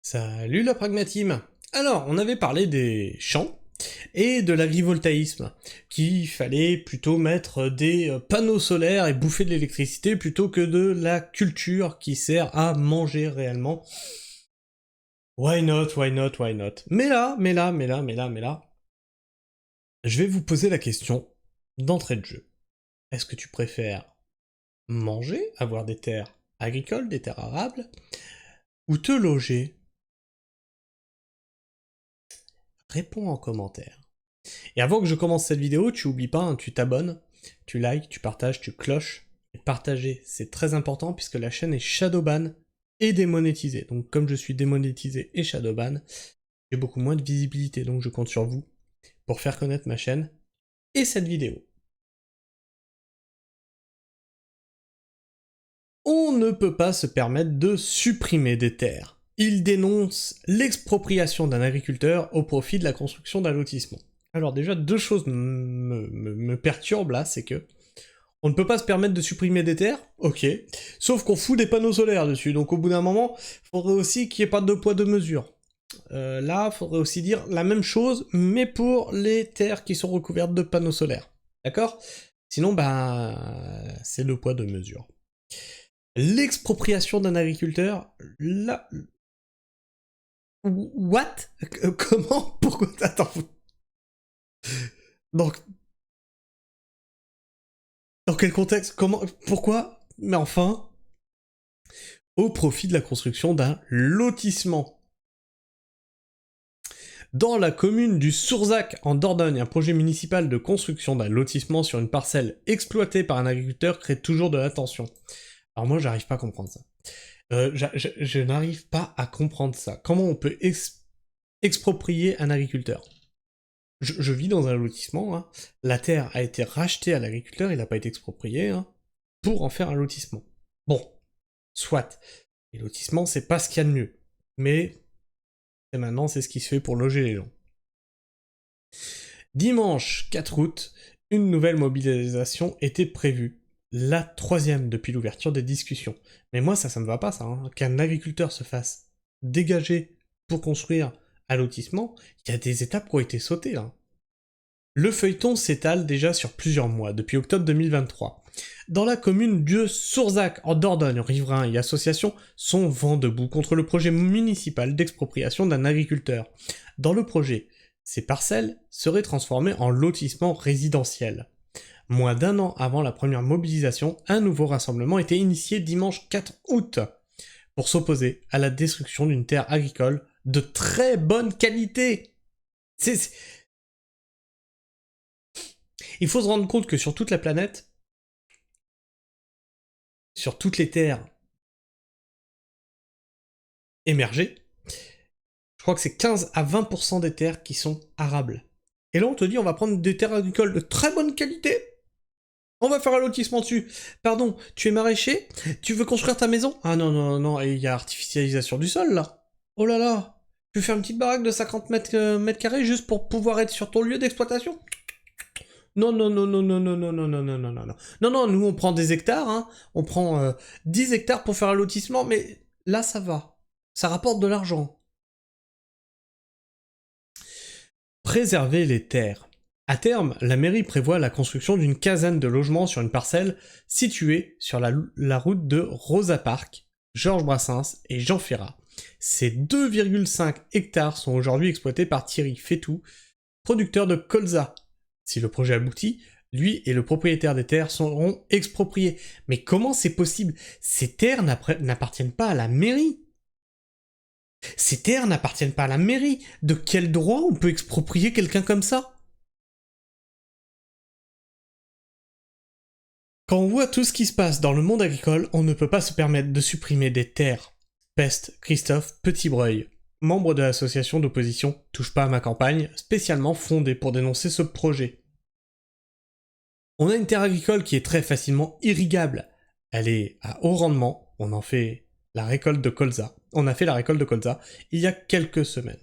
Salut la pragmatime. Alors, on avait parlé des champs et de l'agrivoltaïsme, qu'il fallait plutôt mettre des panneaux solaires et bouffer de l'électricité plutôt que de la culture qui sert à manger réellement. Why not, why not, why not. Mais là, je vais vous poser la question d'entrée de jeu. Est-ce que tu préfères manger, avoir des terres agricoles, des terres arables, ou te loger? Réponds en commentaire. Et avant que je commence cette vidéo, tu oublies pas, hein, tu t'abonnes, tu likes, tu partages, tu cloches. Et partager, c'est très important puisque la chaîne est shadowban et démonétisée. Donc comme je suis démonétisé et shadowban, j'ai beaucoup moins de visibilité. Donc je compte sur vous pour faire connaître ma chaîne et cette vidéo. On ne peut pas se permettre de supprimer des terres. Il dénonce l'expropriation d'un agriculteur au profit de la construction d'un lotissement. Alors déjà, deux choses me perturbent là, c'est que on ne peut pas se permettre de supprimer des terres, ok, sauf qu'on fout des panneaux solaires dessus, donc au bout d'un moment, il faudrait aussi qu'il n'y ait pas de poids de mesure. Là, il faudrait aussi dire la même chose, mais pour les terres qui sont recouvertes de panneaux solaires, d'accord? Sinon, c'est le poids de mesure. L'expropriation d'un agriculteur, là... What? Comment? Pourquoi? Attends. Donc, dans quel contexte? Comment? Pourquoi? Mais enfin, au profit de la construction d'un lotissement. Dans la commune du Sourzac, en Dordogne, un projet municipal de construction d'un lotissement sur une parcelle exploitée par un agriculteur crée toujours de l'attention. Alors moi, j'arrive pas à comprendre ça. Je n'arrive pas à comprendre ça. Comment on peut exproprier un agriculteur? Je vis dans un lotissement, hein. La terre a été rachetée à l'agriculteur, il n'a pas été exproprié, hein, pour en faire un lotissement. Bon, soit. Les lotissements, c'est pas ce qu'il y a de mieux. Mais maintenant, c'est ce qui se fait pour loger les gens. Dimanche 4 août, une nouvelle mobilisation était prévue. La troisième depuis l'ouverture des discussions. Mais moi, ça me va pas, ça. Hein. Qu'un agriculteur se fasse dégager pour construire un lotissement, il y a des étapes qui ont été sautées, là. Le feuilleton s'étale déjà sur plusieurs mois, depuis octobre 2023. Dans la commune de Sourzac, en Dordogne, riverains et associations sont vent debout contre le projet municipal d'expropriation d'un agriculteur. Dans le projet, ces parcelles seraient transformées en lotissements résidentiels. Moins d'un an avant la première mobilisation, un nouveau rassemblement était initié dimanche 4 août pour s'opposer à la destruction d'une terre agricole de très bonne qualité. Il faut se rendre compte que sur toute la planète, sur toutes les terres émergées, je crois que c'est 15 à 20% des terres qui sont arables. Et là, on te dit, on va prendre des terres agricoles de très bonne qualité, on va faire un lotissement dessus. Pardon, tu es maraîcher? Tu veux construire ta maison? Ah non, non, non, et il y a artificialisation du sol, là. Oh là là, tu fais une petite baraque de 50 mètres carrés juste pour pouvoir être sur ton lieu d'exploitation? Non, non, non, non, non, non, non, non, non, non, non, non, non. Non, non, nous on prend des hectares, hein. On prend 10 hectares pour faire un lotissement, mais là ça va. Ça rapporte de l'argent. Préserver les terres. À terme, la mairie prévoit la construction d'une quinzaine de logements sur une parcelle située sur la route de Rosa Parks, Georges Brassens et Jean Ferrat. Ces 2,5 hectares sont aujourd'hui exploités par Thierry Fétou, producteur de colza. Si le projet aboutit, lui et le propriétaire des terres seront expropriés. Mais comment c'est possible? Ces terres n'appartiennent pas à la mairie. Ces terres n'appartiennent pas à la mairie. De quel droit on peut exproprier quelqu'un comme ça? Quand on voit tout ce qui se passe dans le monde agricole, on ne peut pas se permettre de supprimer des terres. Peste Christophe Petitbreuil, membre de l'association d'opposition Touche pas à ma campagne, spécialement fondée pour dénoncer ce projet. On a une terre agricole qui est très facilement irrigable. Elle est à haut rendement, on a fait la récolte de colza il y a quelques semaines.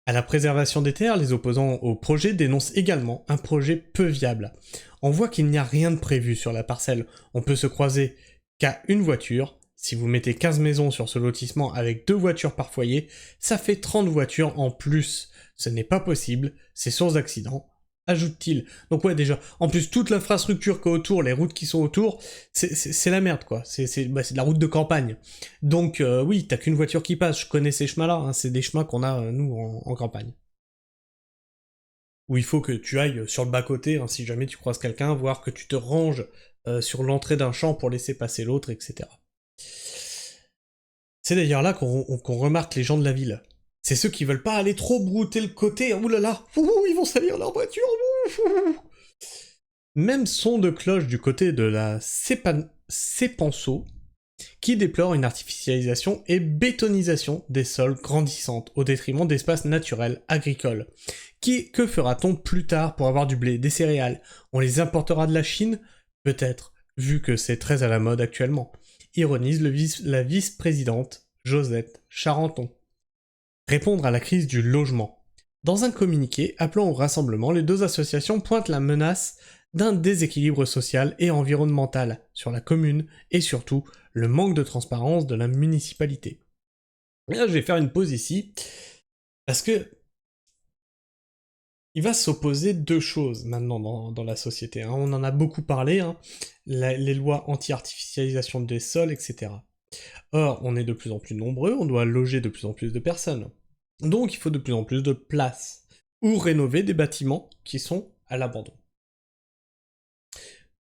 À la préservation des terres, les opposants au projet dénoncent également un projet peu viable. On voit qu'il n'y a rien de prévu sur la parcelle, on peut se croiser qu'à une voiture, Si vous mettez 15 maisons sur ce lotissement avec 2 voitures par foyer, ça fait 30 voitures en plus. Ce n'est pas possible, c'est source d'accident, ajoute-t-il. Donc ouais, déjà, en plus, toute l'infrastructure qu'il y a autour, les routes qui sont autour, c'est la merde, quoi. C'est de la route de campagne. Donc oui, t'as qu'une voiture qui passe, je connais ces chemins-là, hein, c'est des chemins qu'on a, nous, en campagne. Où il faut que tu ailles sur le bas-côté, hein, si jamais tu croises quelqu'un, voire que tu te ranges sur l'entrée d'un champ pour laisser passer l'autre, etc. C'est d'ailleurs là qu'on remarque les gens de la ville. C'est ceux qui veulent pas aller trop brouter le côté. Ouh là là, ils vont salir leur voiture. Même son de cloche du côté de la Sépanceau, qui déplore une artificialisation et bétonisation des sols grandissante au détriment d'espaces naturels agricoles. Que fera-t-on plus tard pour avoir du blé, des céréales? On les importera de la Chine? Peut-être, vu que c'est très à la mode actuellement. Ironise la vice-présidente Josette Charenton. Répondre à la crise du logement. Dans un communiqué appelant au rassemblement, les 2 associations pointent la menace d'un déséquilibre social et environnemental sur la commune et surtout le manque de transparence de la municipalité. Et là, je vais faire une pause ici parce que il va s'opposer 2 choses maintenant dans la société. Hein. On en a beaucoup parlé, hein. Les lois anti-artificialisation des sols, etc. Or, on est de plus en plus nombreux, on doit loger de plus en plus de personnes. Donc, il faut de plus en plus de place. Ou rénover des bâtiments qui sont à l'abandon.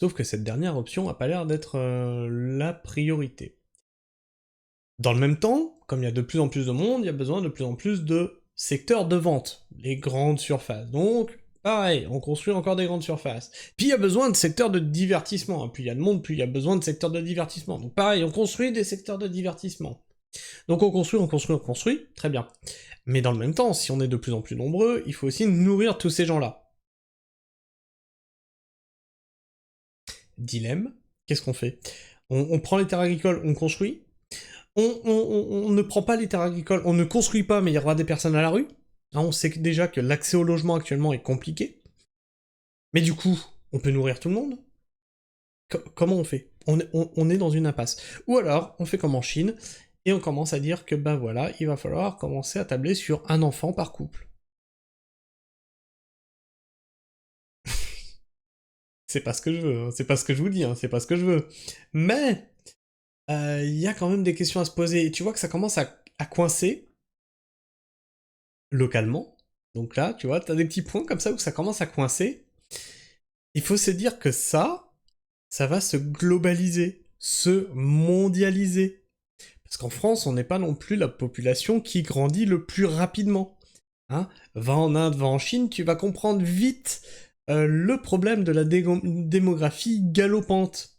Sauf que cette dernière option n'a pas l'air d'être la priorité. Dans le même temps, comme il y a de plus en plus de monde, il y a besoin de plus en plus de secteurs de vente, les grandes surfaces. Donc, pareil, on construit encore des grandes surfaces. Puis il y a besoin de secteurs de divertissement. Plus il y a de monde, plus il y a besoin de secteurs de divertissement. Donc pareil, on construit des secteurs de divertissement. Donc on construit, très bien. Mais dans le même temps, si on est de plus en plus nombreux, il faut aussi nourrir tous ces gens-là. Dilemme, qu'est-ce qu'on fait? On prend les terres agricoles, on construit. On ne prend pas les terres agricoles, on ne construit pas, mais il y aura des personnes à la rue. Hein, on sait déjà que l'accès au logement actuellement est compliqué. Mais du coup, on peut nourrir tout le monde? Comment on fait? On est dans une impasse. Ou alors, on fait comme en Chine, et on commence à dire que ben voilà, il va falloir commencer à tabler sur un enfant par couple. C'est pas ce que je veux, hein, c'est pas ce que je vous dis, hein, c'est pas ce que je veux. Mais, il y a quand même des questions à se poser, et tu vois que ça commence à coincer, localement. Donc là, tu vois, t'as des petits points comme ça où ça commence à coincer. Il faut se dire que ça va se globaliser, se mondialiser. Parce qu'en France, on n'est pas non plus la population qui grandit le plus rapidement. Hein, va en Inde, va en Chine, tu vas comprendre vite le problème de la démographie galopante.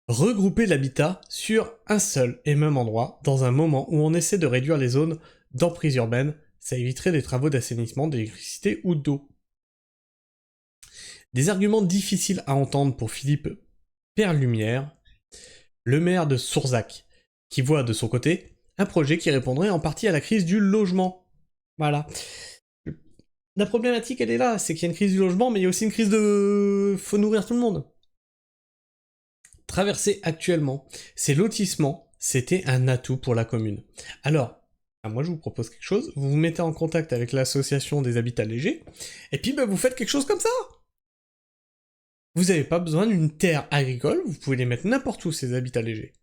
Regrouper l'habitat sur un seul et même endroit, dans un moment où on essaie de réduire les zones d'emprise urbaine, ça éviterait des travaux d'assainissement, d'électricité ou d'eau. Des arguments difficiles à entendre pour Philippe Perlumière, le maire de Sourzac, qui voit de son côté un projet qui répondrait en partie à la crise du logement. Voilà. La problématique, elle est là, c'est qu'il y a une crise du logement, mais il y a aussi une crise de... faut nourrir tout le monde. Traversé actuellement, ces lotissements, c'était un atout pour la commune. Alors, moi je vous propose quelque chose, vous vous mettez en contact avec l'association des habitats légers, et puis vous faites quelque chose comme ça. Vous n'avez pas besoin d'une terre agricole, vous pouvez les mettre n'importe où ces habitats légers.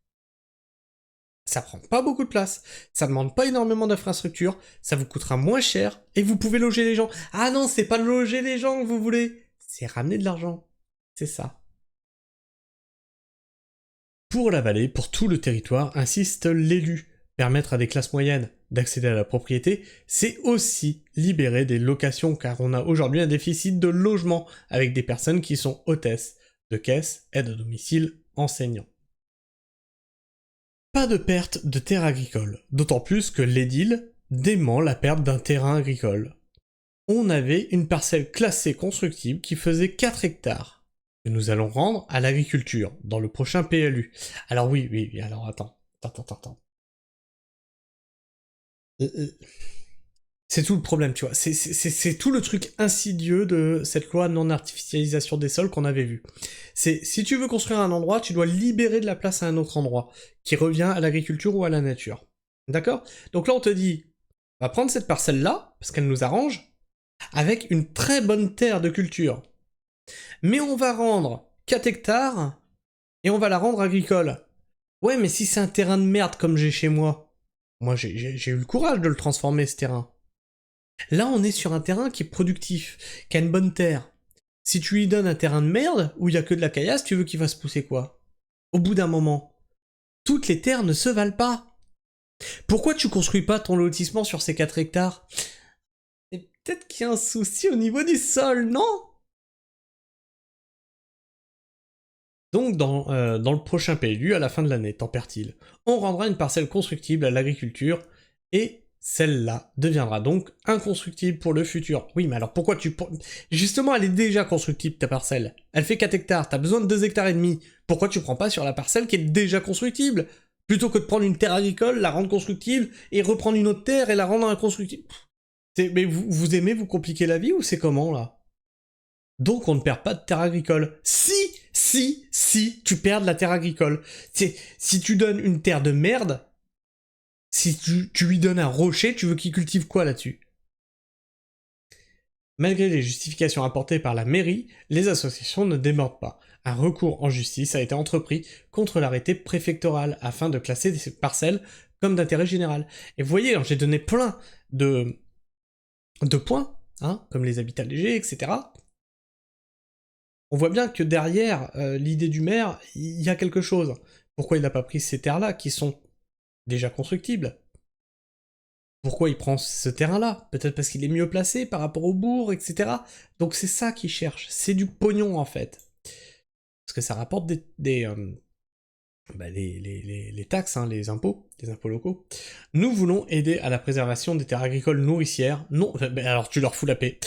Ça prend pas beaucoup de place, ça demande pas énormément d'infrastructures, ça vous coûtera moins cher, et vous pouvez loger les gens. Ah non, c'est pas loger les gens que vous voulez, c'est ramener de l'argent. C'est ça. Pour la vallée, pour tout le territoire, insiste l'élu. Permettre à des classes moyennes d'accéder à la propriété, c'est aussi libérer des locations, car on a aujourd'hui un déficit de logement avec des personnes qui sont hôtesses de caisse, aides à domicile, enseignants. Pas de perte de terre agricole, d'autant plus que l'édile dément la perte d'un terrain agricole. On avait une parcelle classée constructible qui faisait 4 hectares, que nous allons rendre à l'agriculture, dans le prochain PLU. Alors oui, alors attends. C'est tout le problème, tu vois. C'est tout le truc insidieux de cette loi non-artificialisation des sols qu'on avait vu. C'est, si tu veux construire un endroit, tu dois libérer de la place à un autre endroit, qui revient à l'agriculture ou à la nature. D'accord? Donc là, on te dit, on va prendre cette parcelle-là, parce qu'elle nous arrange, avec une très bonne terre de culture. Mais on va rendre 4 hectares, et on va la rendre agricole. Ouais, mais si c'est un terrain de merde comme j'ai chez moi, j'ai eu le courage de le transformer, ce terrain. Là, on est sur un terrain qui est productif, qui a une bonne terre. Si tu lui donnes un terrain de merde, où il y a que de la caillasse, tu veux qu'il fasse pousser quoi? Au bout d'un moment, toutes les terres ne se valent pas. Pourquoi tu construis pas ton lotissement sur ces 4 hectares? Et peut-être qu'il y a un souci au niveau du sol, non? Donc dans le prochain PLU, à la fin de l'année, tempère-t-il, on rendra une parcelle constructible à l'agriculture, et celle-là deviendra donc inconstructible pour le futur. Oui, mais alors pourquoi tu... Justement, elle est déjà constructible, ta parcelle. Elle fait 4 hectares, t'as besoin de 2 hectares et demi. Pourquoi tu prends pas sur la parcelle qui est déjà constructible? Plutôt que de prendre une terre agricole, la rendre constructible, et reprendre une autre terre et la rendre inconstructible. Mais vous aimez vous compliquer la vie ou c'est comment, là? Donc on ne perd pas de terre agricole. Si, tu perds de la terre agricole. Si tu donnes une terre de merde, si tu lui donnes un rocher, tu veux qu'il cultive quoi là-dessus? Malgré les justifications apportées par la mairie, les associations ne démordent pas. Un recours en justice a été entrepris contre l'arrêté préfectoral afin de classer ces parcelles comme d'intérêt général. Et vous voyez, j'ai donné plein de points, hein, comme les habitats légers, etc. On voit bien que derrière l'idée du maire, il y a quelque chose. Pourquoi il n'a pas pris ces terres-là, qui sont déjà constructibles? Pourquoi il prend ce terrain-là? Peut-être parce qu'il est mieux placé par rapport au bourg, etc. Donc c'est ça qu'il cherche, c'est du pognon en fait. Parce que ça rapporte les taxes, hein, les impôts locaux. Nous voulons aider à la préservation des terres agricoles nourricières. Non, alors tu leur fous la paix.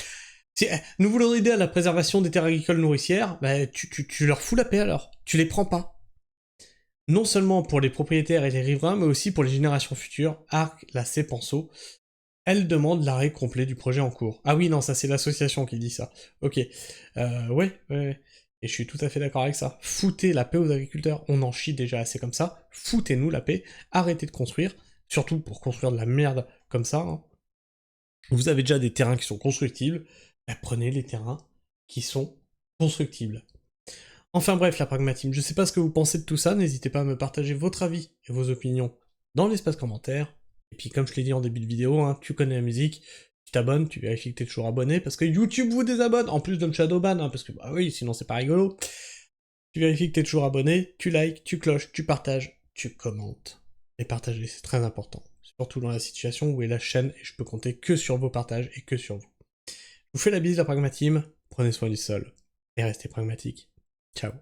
Nous voulons aider à la préservation des terres agricoles nourricières, tu leur fous la paix alors. Tu les prends pas. Non seulement pour les propriétaires et les riverains, mais aussi pour les générations futures, Arc, la Penso, elle demande l'arrêt complet du projet en cours. Ah oui, non, ça c'est l'association qui dit ça. Ok. Ouais. Et je suis tout à fait d'accord avec ça. Foutez la paix aux agriculteurs, on en chie déjà assez comme ça. Foutez-nous la paix, arrêtez de construire, surtout pour construire de la merde comme ça. Hein. Vous avez déjà des terrains qui sont constructibles, prenez les terrains qui sont constructibles. Enfin bref, la pragmatisme, je sais pas ce que vous pensez de tout ça, n'hésitez pas à me partager votre avis et vos opinions dans l'espace commentaire. Et puis comme je l'ai dit en début de vidéo, hein, tu connais la musique, tu t'abonnes, tu vérifies que t'es toujours abonné, parce que YouTube vous désabonne, en plus de me shadowban, hein, parce que bah oui, sinon c'est pas rigolo. Tu vérifies que t'es toujours abonné, tu likes, tu cloches, tu partages, tu commentes. Et partager, c'est très important. Surtout dans la situation où est la chaîne, et je peux compter que sur vos partages et que sur vous. Je vous fais la bise, la pragmatisme, prenez soin du sol, et restez pragmatique. Ciao.